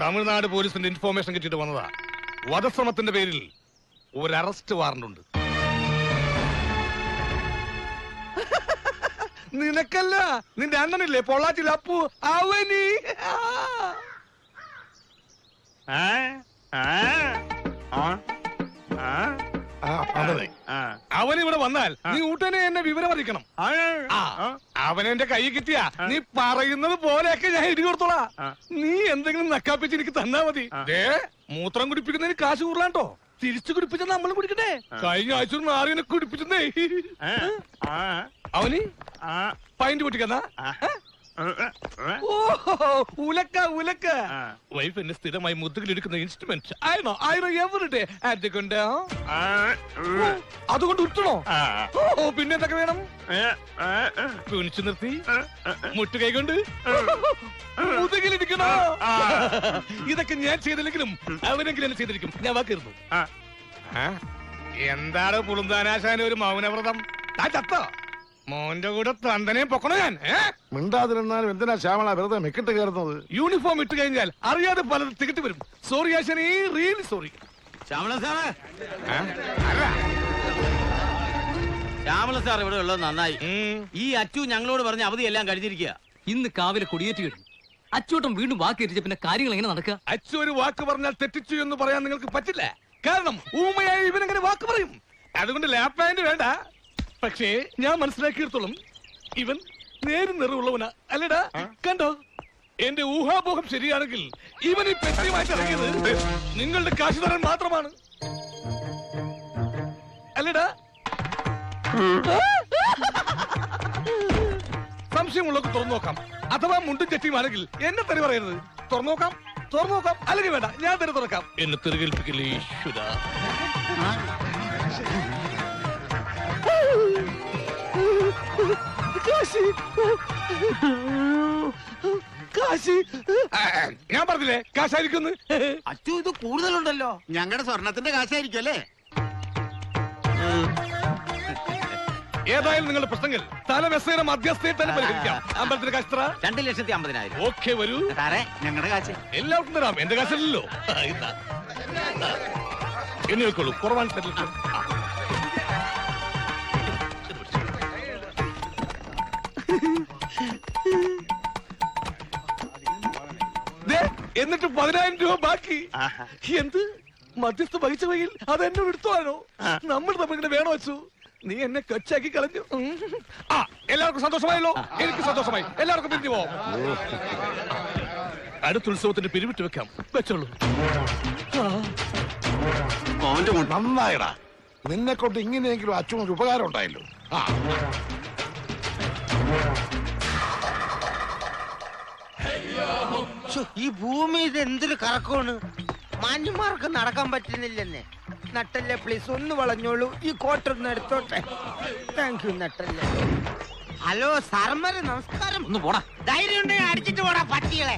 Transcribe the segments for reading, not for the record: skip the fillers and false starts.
തമിഴ്നാട് പോലീസിന്റെ ഇൻഫോർമേഷൻ കിട്ടിയിട്ട് വന്നതാ. വധശ്രമത്തിന്റെ പേരിൽ ഒരു അറസ്റ്റ് വാറണ്ട് ഉണ്ട്. നിനക്കല്ല, നിന്റെ അണ്ണനില്ലേ പൊള്ളാച്ചിൽ അപ്പു, അവന് അവനിവിടെ വന്നാൽ നീ ഉടനെ എന്നെ വിവരം അറിയിക്കണം. അവനെന്റെ കൈ കിട്ടിയാ നീ പറയുന്നത് പോലെയൊക്കെ ഞാൻ ഇടി കൊടുത്തോളാ. നീ എന്തെങ്കിലും നക്കാപ്പിച്ച് എനിക്ക് തന്നാ മതി. മൂത്രം കുടിപ്പിക്കുന്നതിന് കാശ് കൂറലാണ്ടോ, തിരിച്ചു കുടിപ്പിച്ച നമ്മൾ കുടിക്കട്ടെ. കഴിഞ്ഞ ആഴ്ച നാറിനെ കുടിപ്പിച്ചേ അവന് പൈന്റ് കുട്ടിക്കന്നാ. ഉലക്ക ഉലക്ക വൈഫ് എന്നെ സ്ഥിരമായി മുതുകിലെടുക്കുന്ന ഇൻസ്ട്രുമെന്റ് എവരുടെ അതുകൊണ്ട് ഉറ്റണോ? പിന്നെ എന്തൊക്കെ വേണം? കുനിച്ചു നിർത്തി മുട്ടുകൈ കൊണ്ട് മുതുകിലിരിക്കണോ? ഇതൊക്കെ ഞാൻ ചെയ്തില്ലെങ്കിലും അവനെങ്കിലും എന്നെ ചെയ്തിരിക്കും. ഞാൻ വാക്കിരുന്നു. എന്താണ് പുളുന്താനാശാന ഒരു മൗനവ്രതം? ചത്തോ? മോന്റെ കൂടെ തന്തനെ പൊക്കണോ ഞാൻ? മിണ്ടാതിരുന്നാലും എന്തിനാ ശ്യാമള വെറുതെ മെക്കിട്ട് കയറുന്നത്? യൂണിഫോം ഇട്ട് കഴിഞ്ഞാൽ അറിയാതെ പലത് തികട്ടി വരും. സോറി ആശാനെ, റിയലി സോറി. ശ്യാമള സാറേ, ശ്യാമള സാർ ഇവിടെ ഉള്ളത് നന്നായി. ഈ അച്ചു ഞങ്ങളോട് പറഞ്ഞ അവധിയെല്ലാം കഴിഞ്ഞിരിക്കുക. ഇന്ന് കാവിലെ കൊടിയേറ്റി കഴിഞ്ഞു. അച്ചോട്ടം വീണ്ടും വാക്കേറ്റിച്ച പിന്നെ കാര്യങ്ങൾ എങ്ങനെ നടക്കുക? അച്ചു ഒരു വാക്ക് പറഞ്ഞാൽ തെറ്റിച്ചു എന്ന് പറയാൻ നിങ്ങൾക്ക് പറ്റില്ല. കാരണം ഊമയായി ഇവനെങ്ങനെ വാക്ക് പറയും. അതുകൊണ്ട് ലാപ്പ് പാന്റ് വേണ്ട. പക്ഷേ ഞാൻ മനസ്സിലാക്കിയെടുത്തോളം ഇവൻ നേരും നിറവുള്ളവനാ. അല്ലടാ, കണ്ടോ? എന്റെ ഊഹാപോഹം ശരിയാണെങ്കിൽ ഇവൻ ഈ പെട്ടിയുമായിട്ട് ഇറങ്ങിയത് നിങ്ങളുടെ കാശ് തരാൻ മാത്രമാണ്. അല്ലടാ? സംശയമുള്ളവർക്ക് തുറന്നു നോക്കാം. അഥവാ മുണ്ടും ചെറ്റിയുമാണെങ്കിൽ എന്നെ തെറി പറയരുത്. തുറന്നു നോക്കാം, തുറന്നു നോക്കാം. അല്ലെങ്കിൽ വേണ്ട, ഞാൻ തെറി തുറക്കാം. എന്നെ തെറികേൽപ്പിക്കില്ലേ ഈശ്വര. ഞാൻ പറഞ്ഞില്ലേ കാശായിരിക്കും. അച്ചു ഇത് കൂടുതലുണ്ടല്ലോ. ഞങ്ങളുടെ സ്വർണത്തിന്റെ കാശായിരിക്കും അല്ലേ? ഏതായാലും നിങ്ങളുടെ പ്രശ്നങ്ങൾ തലമെസ്സേന മധ്യസ്ഥയിൽ തന്നെ പരിഹരിക്കാം. അമ്പലത്തിന്റെ കാശ് 2,50,000. ഓക്കെ, വരൂ. ഞങ്ങളുടെ കാശ് എല്ലാവർക്കും തരാം. എന്റെ കാശല്ലല്ലോ. എന്നെ വെക്കോളൂ. കുറവാൻ തരില്ല. എന്നിട്ട് 10,000 രൂപ ബാക്കി. എന്ത് മധ്യസ്ഥ വഹിച്ച വകയിൽ അത് എന്നോട് എടുത്തോളാനോ? നമ്മൾ തമ്മിൽ വേണോ വെച്ചു? നീ എന്നെ കൊച്ചാക്കി കളഞ്ഞു. എല്ലാവർക്കും സന്തോഷമായല്ലോ? എനിക്ക് സന്തോഷമായി. എല്ലാവർക്കും പിരിഞ്ഞു പോവാം. അടുത്ത ഉത്സവത്തിന് പിരിവിട്ട് വെക്കാം. വെച്ചോളൂ. നന്നായിടാ, നിന്നെ കൊണ്ട് ഇങ്ങനെയെങ്കിലും അച്ഛനൊരു ഉപകാരം ഉണ്ടായല്ലോ. ഈ ഭൂമി ഇത് എന്തൊരു കറക്കമാണ്. മാന്യന്മാർക്ക് നടക്കാൻ പറ്റുന്നില്ലെന്നെ. നട്ടല്ലേ പ്ലീസ് ഒന്ന് വളഞ്ഞോളൂ. ഈ കോട്ടൊന്ന് എടുത്തോട്ടെ. താങ്ക് യു നട്ടല്ലേ. ഹലോ സാറന്മാരെ നമസ്കാരം. ഒന്ന് പോടാ. ധൈര്യം ഉണ്ടെങ്കിൽ അടിച്ചിട്ട് പോടാ പട്ടികളെ.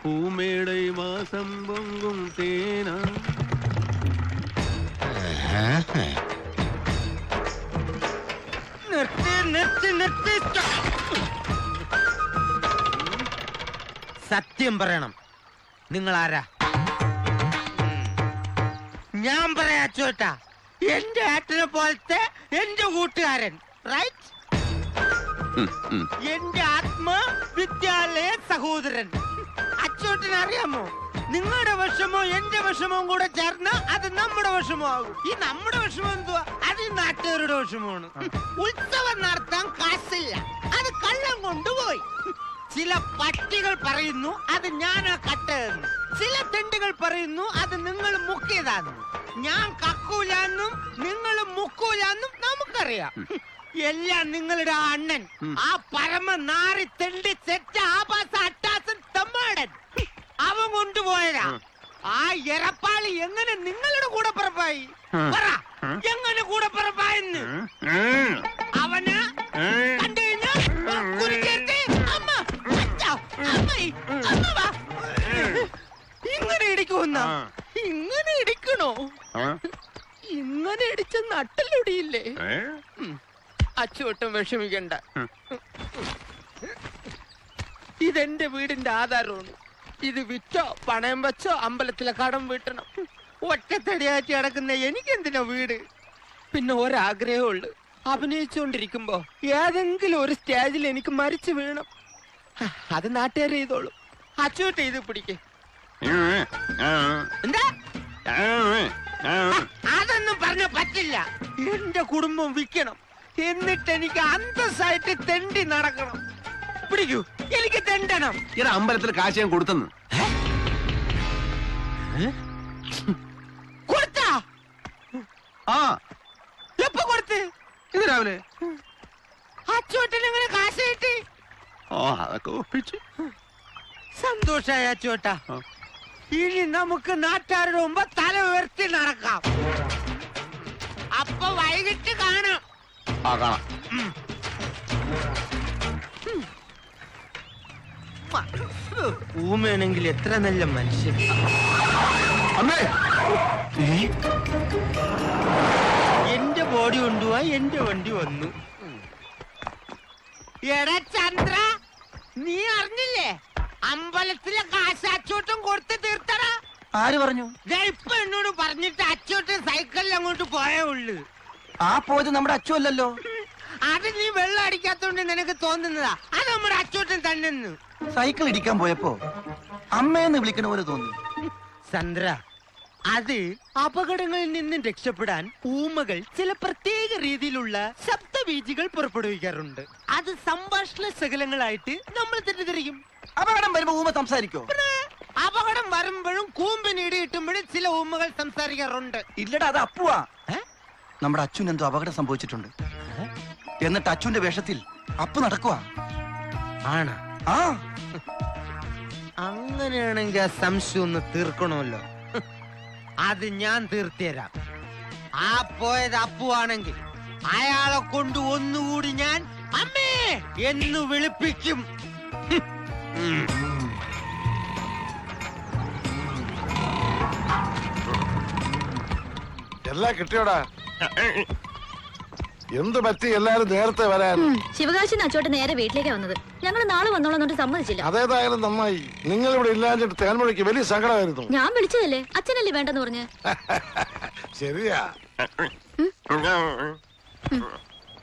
പൂമേടை മാസം പൊങ്കും തേന. നിർത്തി നിർത്തി നിർത്തി. സത്യം പറയണം, നിങ്ങൾ ആരാ? ഞാൻ പറയാ ചോട്ടാ, എന്റെ ഏട്ടനെ പോലത്തെ എന്റെ കൂട്ടുകാരൻ, റൈറ്റ്? എന്റെ ആത്മ വിദ്യാലയ സഹോദരൻ. അച്ചോട്ടന് അറിയാമോ, നിങ്ങളുടെ വിഷമോ എന്റെ വിഷമവും കൂടെ ചേർന്ന് അത് നമ്മുടെ വിഷമമാകും. ഈ നമ്മുടെ വിഷമം എന്തുവാ? അത് ഈ നാട്ടുകാരുടെ വിഷമമാണ്. ഉത്സവം നടത്താൻ കാശില്ല, അത് കള്ളം കൊണ്ടുപോയി. ചില പട്ടികൾ പറയുന്നു അത് ഞാനാ കട്ടതെന്ന്. ചില തെണ്ടുകൾ പറയുന്നു അത് നിങ്ങൾ മുക്കിയതാന്ന്. ഞാൻ കക്കൂലാന്നും നിങ്ങൾ മുക്കൂലാന്നും നമുക്കറിയാം. എല്ലാം നിങ്ങളുടെ അണ്ണൻ, ആ പരമ നാറി തെണ്ടി സെറ്റ ആഭാസ അട്ടാസൻ തമ്മാടൻ, അവൻ കൊണ്ടുപോയതാ. ആ എറപ്പാളി എങ്ങനെ നിങ്ങളുടെ കൂടെ പിറപ്പായി? പറ, എങ്ങനെ കൂടെ പിറപ്പായെന്ന്? അവന് കണ്ടു കഴിഞ്ഞാൽ ഇങ്ങനെ ഇടിക്കുന്ന, ഇങ്ങനെ ഇടിക്കണോ? ഇങ്ങനെ ഇടിച്ച നട്ടലൊടിയില്ലേ? അച്ചുവട്ടം വിഷമിക്കണ്ട. ഇതെന്റെ വീടിന്റെ ആധാരമാണ്. ഇത് വിറ്റോ പണയം വെച്ചോ അമ്പലത്തിലെ കടം വീട്ടണം. ഒറ്റത്തടിയാറ്റി കിടക്കുന്ന എനിക്കെന്തിനാ വീട്? പിന്നെ ഒരാഗ്രഹമേ ഉള്ളു, അഭിനയിച്ചുകൊണ്ടിരിക്കുമ്പോ ഏതെങ്കിലും ഒരു സ്റ്റേജിൽ എനിക്ക് മരിച്ചു വീണം. അത് നാട്ടുകാർ ചെയ്തോളൂ. അച്ചുവട്ടം ഇത് പിടിക്കേ. എന്താ? അതൊന്നും പറഞ്ഞ പറ്റില്ല. എന്റെ കുടുംബം വിൽക്കണം, എന്നിട്ട് എനിക്ക് അന്തസ്സായിട്ട് തെണ്ടി നടക്കണം. പിടിക്കൂ, എനിക്ക് തെണ്ടണം. ഇവിടെ അമ്പലത്തിൽ കാശ് ഞാൻ കൊടുത്തെന്ന്. കൊടുത്താ? ആ, എപ്പോ കൊടുത്ത്? ഇന്ന് രാവിലെ. അച്ചോട്ടൻ എങ്ങനെ കാശ് കിട്ടി? ഓ, അതൊക്കെ ഒപ്പിച്ച്. സന്തോഷായ അച്ചോട്ടാ. ഇനി നമുക്ക് നാട്ടുകാരുടെ മുമ്പ് തല ഉയർത്തി നടക്കാം. അപ്പൊ വൈകിട്ട് കാണാം. ആ, കാണാം. ഊമയാണെങ്കിൽ എത്ര നല്ല മനുഷ്യൻ. അമ്മേ, എന്റെ ബോഡി കൊണ്ടുപോവാ എന്റെ വണ്ടി വന്നു. എടാ ചന്ദ്ര, നീ അറിഞ്ഞില്ലേ അമ്പലത്തിലെ കാശ് അച്ചോട്ടം കൊടുത്ത് തീർത്തടാ? ആര് പറഞ്ഞു? ഇപ്പൊ എന്നോട് പറഞ്ഞിട്ട് അച്ചോട്ടൻ സൈക്കിളിൽ അങ്ങോട്ട് പോയേ ഉള്ളു. ആ പോയത് നമ്മുടെ അച്ചു അല്ലല്ലോ. അത് നീ വെള്ളം അടിക്കാത്തോണ്ട് നിനക്ക് തോന്നുന്നതാ. അത് നമ്മുടെ അച്ചോട്ടൻ തന്നെ. സൈക്കിൾ ഇടിക്കാൻ പോയപ്പോ അമ്മയെന്ന് വിളിക്കണ പോലെ തോന്നി. ചന്ദ്ര, അത് അപകടങ്ങളിൽ നിന്നും രക്ഷപ്പെടാൻ ഊമകൾ ചില പ്രത്യേക രീതിയിലുള്ള ശബ്ദബീജികൾ പുറപ്പെടുവിക്കാറുണ്ട്. അത് സംഭാഷണ ശകലങ്ങളായിട്ട് നമ്മൾ തെറ്റിദ്ധരിക്കും. അപകടം വരുമ്പോ ഊമ സംസാരിക്കോ? അപകടം വരുമ്പോഴും കൂമ്പിന് ഇടിയിട്ടുമ്പോഴും ചില ഊമകൾ സംസാരിക്കാറുണ്ട്. ഇല്ലടാ, അത് അപ്പുവാ. നമ്മുടെ അച്ഛൻ എന്തോ അപകടം സംഭവിച്ചിട്ടുണ്ട്. എന്നിട്ട് അച്ഛന്റെ വേഷത്തിൽ അപ്പു നടക്കുവാ. ആണ്. ആ, അങ്ങനെയാണെങ്കിൽ ആ സംശയം ഒന്ന് തീർക്കണമല്ലോ. അത് ഞാൻ തീർത്തുതരാം. ആ പോയത് അപ്പുവാണെങ്കിൽ അയാളെ കൊണ്ട് ഒന്നുകൂടി ഞാൻ അമ്മേ എന്ന് വിളിപ്പിക്കും. എല്ലാം കിട്ടിയോടാ? എന്ത് പറ്റി എല്ലാരും നേരത്തെ വരാൻ? ശിവകാശിന്ന് അച്ചോട്ട് നേരെ വീട്ടിലേക്കാ വന്നത്. ഞങ്ങൾ നാളെ വന്നോളന്നിട്ട് സമ്മതിച്ചില്ല. അതേതായാലും നന്നായി. നിങ്ങൾ ഇവിടെ ഇല്ലാഞ്ഞിട്ട് തേൻമൊഴിക്ക് വലിയ സങ്കടമായിരുന്നു. ഞാൻ വിളിച്ചതല്ലേ, അച്ഛനല്ലേ വേണ്ടെന്ന് പറഞ്ഞ്. ശരിയാ.